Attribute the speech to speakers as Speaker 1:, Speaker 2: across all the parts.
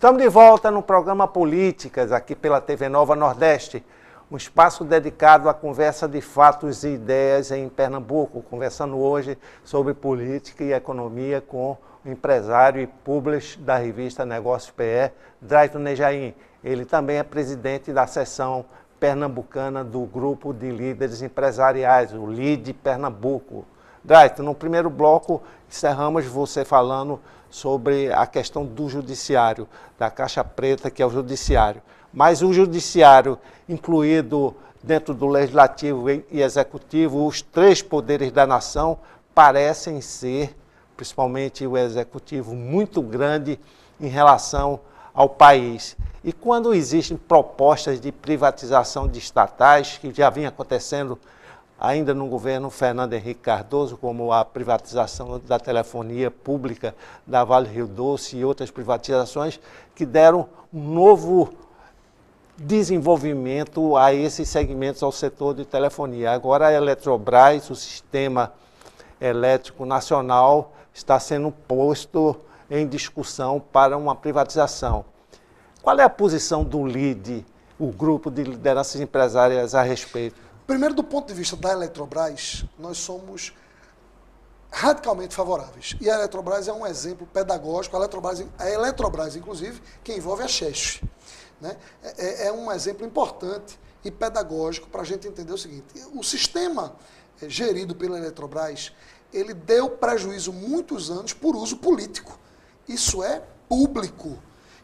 Speaker 1: Estamos de volta no programa Políticas, aqui pela TV Nova Nordeste, um espaço dedicado à conversa de fatos e ideias em Pernambuco, conversando hoje sobre política e economia com o empresário e publish da revista Negócios PE, Drayton Nejaim. Ele também é presidente da seção pernambucana do Grupo de Líderes Empresariais, o LID Pernambuco. Drayton, no primeiro bloco, encerramos você falando sobre a questão do judiciário, da caixa preta que é o judiciário. Mas o judiciário, incluído dentro do legislativo e executivo, os três poderes da nação, parecem ser, principalmente o executivo, muito grande em relação ao país. E quando existem propostas de privatização de estatais, que já vinha acontecendo ainda no governo Fernando Henrique Cardoso, como a privatização da telefonia pública da Vale Rio Doce e outras privatizações que deram um novo desenvolvimento a esses segmentos, ao setor de telefonia. Agora a Eletrobras, o sistema elétrico nacional, está sendo posto em discussão para uma privatização. Qual é a posição do LID, o Grupo de Lideranças Empresárias, a respeito?
Speaker 2: Primeiro, do ponto de vista da Eletrobras, nós somos radicalmente favoráveis. E a Eletrobras é um exemplo pedagógico, a Eletrobras inclusive, que envolve a Chesf, né? É um exemplo importante e pedagógico para a gente entender o seguinte: o sistema gerido pela Eletrobras, ele deu prejuízo muitos anos por uso político. Isso é público.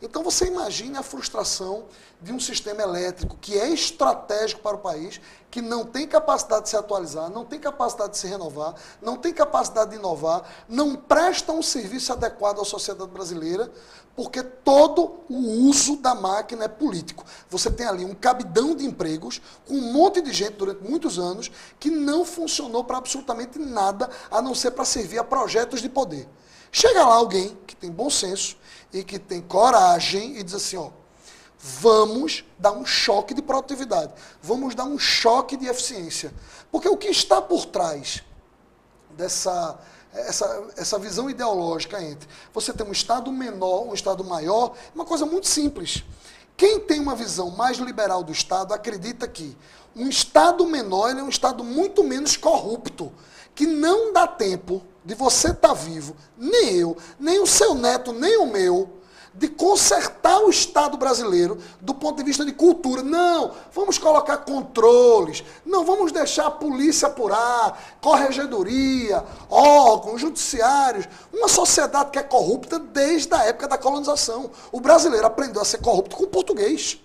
Speaker 2: Então você imagine a frustração de um sistema elétrico que é estratégico para o país, que não tem capacidade de se atualizar, não tem capacidade de se renovar, não tem capacidade de inovar, não presta um serviço adequado à sociedade brasileira, porque todo o uso da máquina é político. Você tem ali um cabidão de empregos, com um monte de gente durante muitos anos, que não funcionou para absolutamente nada, a não ser para servir a projetos de poder. Chega lá alguém que tem bom senso e que tem coragem e diz assim, ó, vamos dar um choque de produtividade, vamos dar um choque de eficiência. Porque o que está por trás essa visão ideológica entre você ter um Estado menor, um Estado maior, é uma coisa muito simples. Quem tem uma visão mais liberal do Estado acredita que um Estado menor ele é um Estado muito menos corrupto, que não dá tempo de você estar vivo, nem eu, nem o seu neto, nem o meu, de consertar o Estado brasileiro do ponto de vista de cultura. Não, vamos colocar controles, não vamos deixar a polícia apurar, corregedoria, órgãos, judiciários, uma sociedade que é corrupta desde a época da colonização. O brasileiro aprendeu a ser corrupto com o português.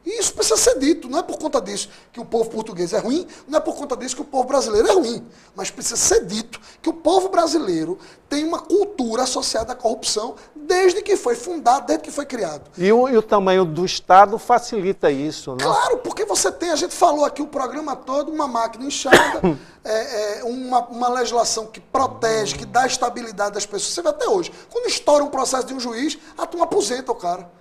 Speaker 2: E isso precisa ser dito, não é por conta disso que o povo português é ruim, não é por conta disso que o povo brasileiro é ruim, mas precisa ser dito que o povo brasileiro tem uma cultura associada à corrupção desde que foi fundado, desde que foi criado.
Speaker 1: E o tamanho do Estado facilita isso, né?
Speaker 2: Claro, porque você tem, a gente falou aqui o programa todo, uma máquina inchada, uma legislação que protege, que dá estabilidade às pessoas. Você vê até hoje, quando estoura um processo de um juiz, a turma aposenta o cara.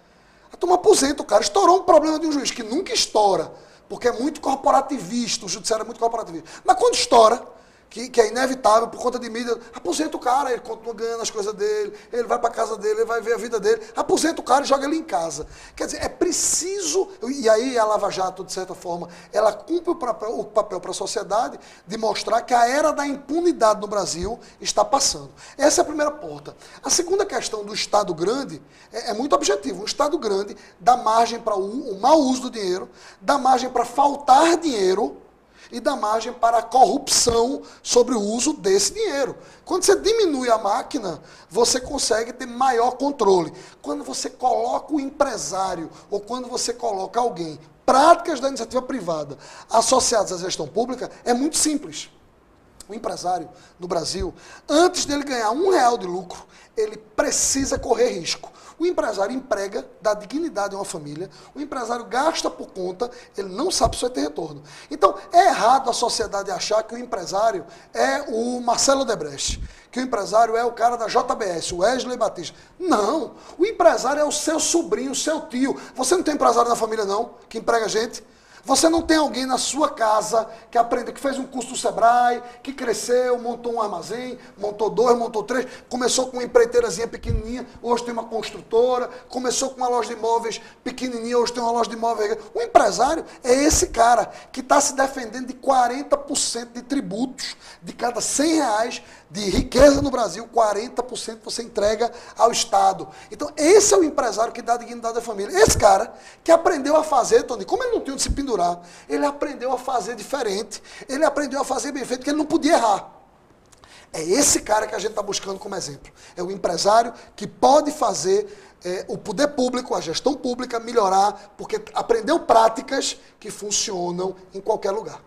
Speaker 2: A turma aposenta o cara. Estourou um problema de um juiz, que nunca estoura, porque é muito corporativista, o judiciário é muito corporativista. Mas quando estoura, que é inevitável por conta de mídia, aposenta o cara, ele continua ganhando as coisas dele, ele vai para casa dele, ele vai ver a vida dele, aposenta o cara e joga ele em casa. Quer dizer, é preciso, e aí a Lava Jato, de certa forma, ela cumpre o papel para a sociedade de mostrar que a era da impunidade no Brasil está passando. Essa é a primeira porta. A segunda questão do Estado grande é muito objetiva. O Estado grande dá margem para o mau uso do dinheiro, dá margem para faltar dinheiro, e dá margem para a corrupção sobre o uso desse dinheiro. Quando você diminui a máquina, você consegue ter maior controle. Quando você coloca o empresário, ou quando você coloca alguém, práticas da iniciativa privada associadas à gestão pública, é muito simples. O empresário no Brasil, antes dele ganhar R$1 de lucro, ele precisa correr risco. O empresário emprega, dá dignidade a uma família, o empresário gasta por conta, ele não sabe se vai ter retorno. Então, é errado a sociedade achar que o empresário é o Marcelo Odebrecht, que o empresário é o cara da JBS, o Wesley Batista. Não, o empresário é o seu sobrinho, o seu tio. Você não tem empresário na família não, que emprega gente? Você não tem alguém na sua casa que aprendeu, que fez um curso do Sebrae, que cresceu, montou um armazém, montou 2, montou 3, começou com uma empreiteirazinha pequenininha, hoje tem uma construtora, começou com uma loja de imóveis pequenininha, hoje tem uma loja de imóveis. O empresário é esse cara que está se defendendo de 40% de tributos. De cada R$100 de riqueza no Brasil, 40% você entrega ao Estado. Então, esse é o empresário que dá dignidade à família. Esse cara que aprendeu a fazer, Tony, como ele não tinha onde se pendurar, ele aprendeu a fazer diferente, ele aprendeu a fazer bem feito, porque ele não podia errar. É esse cara que a gente está buscando como exemplo. É o empresário que pode fazer o poder público, a gestão pública melhorar, porque aprendeu práticas que funcionam em qualquer lugar.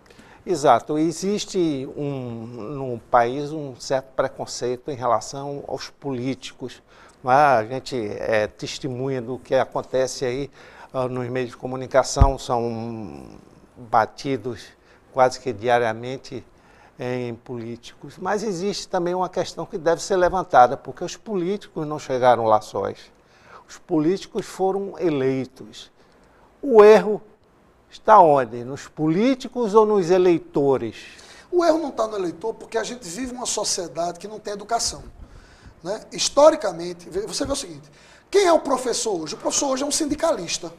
Speaker 1: Exato. Existe no país um certo preconceito em relação aos políticos. A gente é testemunha do que acontece aí nos meios de comunicação, são batidos quase que diariamente em políticos. Mas existe também uma questão que deve ser levantada, porque os políticos não chegaram lá sós. Os políticos foram eleitos. O erro está onde? Nos políticos ou nos eleitores?
Speaker 2: O erro não está no eleitor porque a gente vive uma sociedade que não tem educação. Né? Historicamente, você vê o seguinte, quem é o professor hoje? O professor hoje é um sindicalista.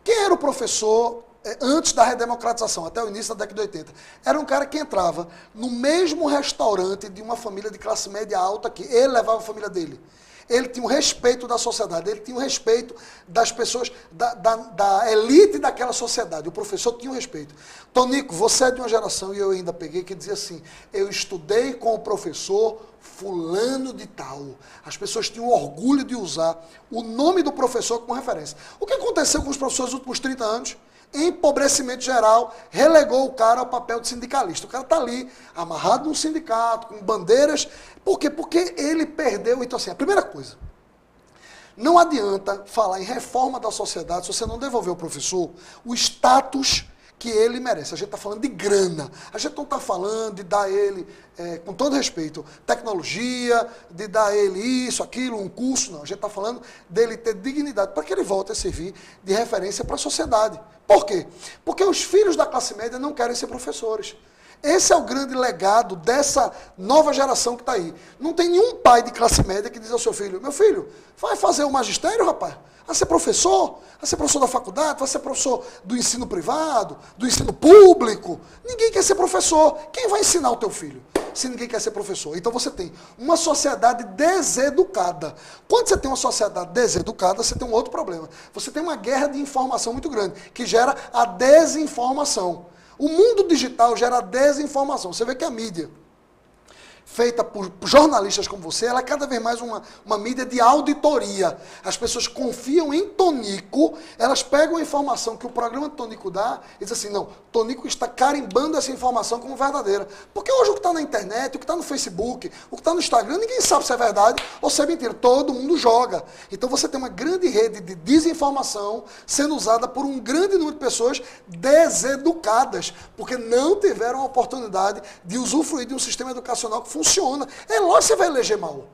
Speaker 2: Quem era o professor antes da redemocratização, até o início da década de 80? Era um cara que entrava no mesmo restaurante de uma família de classe média alta que ele levava a família dele. Ele tinha um respeito da sociedade, ele tinha um respeito das pessoas, da elite daquela sociedade. O professor tinha um respeito. Tonico, você é de uma geração, e eu ainda peguei, que dizia assim, eu estudei com o professor fulano de tal. As pessoas tinham orgulho de usar o nome do professor como referência. O que aconteceu com os professores nos últimos 30 anos? Empobrecimento geral, relegou o cara ao papel de sindicalista. O cara está ali, amarrado num sindicato, com bandeiras. Por quê? Porque ele perdeu. Então, assim, a primeira coisa, não adianta falar em reforma da sociedade se você não devolver ao professor o status que ele merece. A gente está falando de grana. A gente não está falando de dar ele, com todo respeito, tecnologia, de dar ele isso, aquilo, um curso. Não, a gente está falando dele ter dignidade para que ele volte a servir de referência para a sociedade. Por quê? Porque os filhos da classe média não querem ser professores. Esse é o grande legado dessa nova geração que está aí. Não tem nenhum pai de classe média que diz ao seu filho, meu filho, vai fazer o magistério, rapaz? Vai ser professor? Vai ser professor da faculdade? Vai ser professor do ensino privado? Do ensino público? Ninguém quer ser professor. Quem vai ensinar o teu filho se ninguém quer ser professor? Então você tem uma sociedade deseducada. Quando você tem uma sociedade deseducada, você tem um outro problema. Você tem uma guerra de informação muito grande, que gera a desinformação. O mundo digital gera desinformação. Você vê que a mídia, feita por jornalistas como você, ela é cada vez mais uma mídia de auditoria. As pessoas confiam em Tonico, elas pegam a informação que o programa de Tonico dá e dizem assim, não, Tonico está carimbando essa informação como verdadeira. Porque hoje o que está na internet, o que está no Facebook, o que está no Instagram, ninguém sabe se é verdade ou se é mentira. Todo mundo joga. Então você tem uma grande rede de desinformação sendo usada por um grande número de pessoas deseducadas, porque não tiveram a oportunidade de usufruir de um sistema educacional que funciona. É lógico que você vai eleger mal.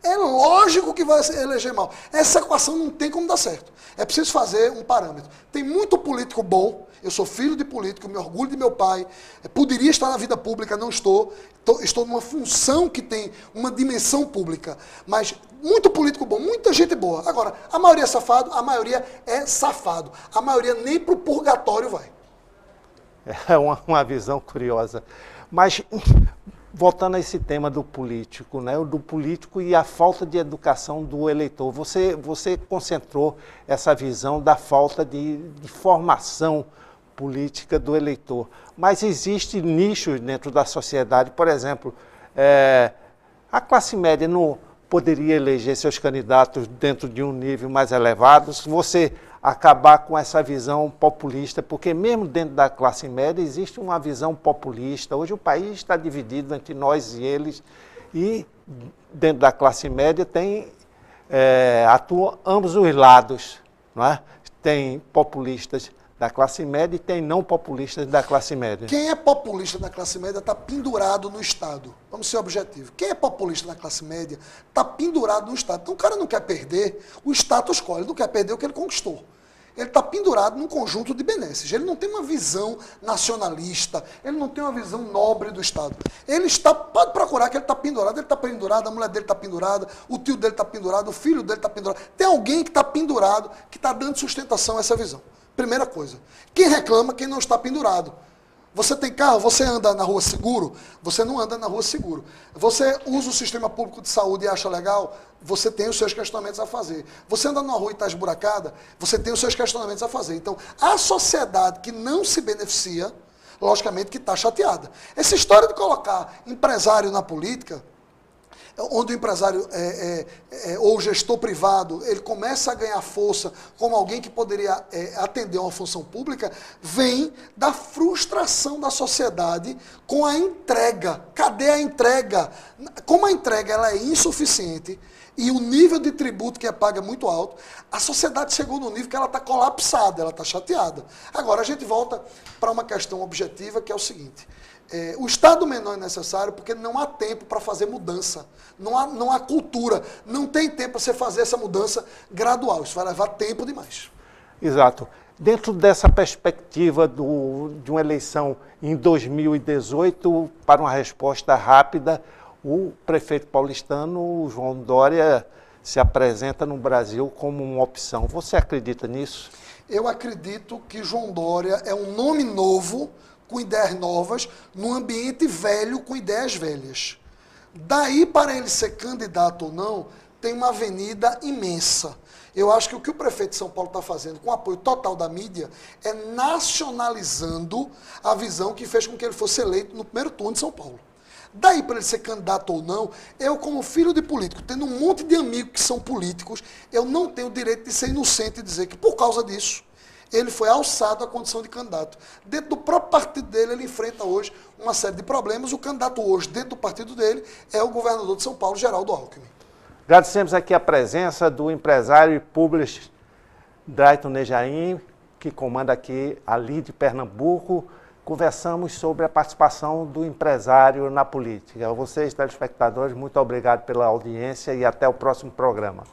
Speaker 2: É lógico que vai eleger mal. Essa equação não tem como dar certo. É preciso fazer um parâmetro. Tem muito político bom. Eu sou filho de político, me orgulho de meu pai. Poderia estar na vida pública, não estou. Estou numa função que tem uma dimensão pública. Mas muito político bom, muita gente boa. Agora, a maioria é safado, a maioria é safado. A maioria nem para o purgatório vai.
Speaker 1: É uma visão curiosa. Mas, voltando a esse tema do político, né? Do político e a falta de educação do eleitor. Você concentrou essa visão da falta de formação política do eleitor. Mas existem nichos dentro da sociedade, por exemplo, a classe média não poderia eleger seus candidatos dentro de um nível mais elevado, se você acabar com essa visão populista, porque mesmo dentro da classe média existe uma visão populista. Hoje o país está dividido entre nós e eles, e dentro da classe média atuam ambos os lados, não é? Tem populistas da classe média e tem não populistas da classe média.
Speaker 2: Quem é populista da classe média está pendurado no Estado. Vamos ser objetivos. Quem é populista da classe média está pendurado no Estado. Então o cara não quer perder o status quo, ele não quer perder o que ele conquistou. ele está pendurado num conjunto de benesses. Ele não tem uma visão nacionalista, ele não tem uma visão nobre do Estado. Ele está, pode procurar que ele está pendurado, a mulher dele está pendurada, o tio dele está pendurado, o filho dele está pendurado. Tem alguém que está pendurado, que está dando sustentação a essa visão. Primeira coisa. Quem reclama, quem não está pendurado. Você tem carro, você anda na rua seguro? Você não anda na rua seguro. Você usa o sistema público de saúde e acha legal? Você tem os seus questionamentos a fazer. Você anda numa rua e está esburacada? Você tem os seus questionamentos a fazer. Então, a sociedade que não se beneficia, logicamente que está chateada. Essa história de colocar empresário na política, onde o empresário ou o gestor privado, ele começa a ganhar força como alguém que poderia atender uma função pública, vem da frustração da sociedade com a entrega. Cadê a entrega? Como a entrega ela é insuficiente e o nível de tributo que é pago é muito alto, a sociedade chegou no nível que ela está colapsada, ela está chateada. Agora, a gente volta para uma questão objetiva, que é o seguinte. O Estado menor é necessário porque não há tempo para fazer mudança, não há cultura, não tem tempo para você fazer essa mudança gradual, isso vai levar tempo demais.
Speaker 1: Exato. Dentro dessa perspectiva de uma eleição em 2018, para uma resposta rápida, o prefeito paulistano, João Dória, se apresenta no Brasil como uma opção. Você acredita nisso?
Speaker 2: Eu acredito que João Dória é um nome novo, com ideias novas, num ambiente velho com ideias velhas. Daí para ele ser candidato ou não, tem uma avenida imensa. Eu acho que o prefeito de São Paulo está fazendo, com o apoio total da mídia, é nacionalizando a visão que fez com que ele fosse eleito no primeiro turno de São Paulo. Daí para ele ser candidato ou não, eu como filho de político, tendo um monte de amigos que são políticos, eu não tenho o direito de ser inocente e dizer que por causa disso, ele foi alçado à condição de candidato. Dentro do próprio partido dele, ele enfrenta hoje uma série de problemas. O candidato hoje, dentro do partido dele, é o governador de São Paulo, Geraldo Alckmin.
Speaker 1: Agradecemos aqui a presença do empresário e publicitário Drayton Nejaim, que comanda aqui a LIDE Pernambuco. Conversamos sobre a participação do empresário na política. A vocês, telespectadores, muito obrigado pela audiência e até o próximo programa.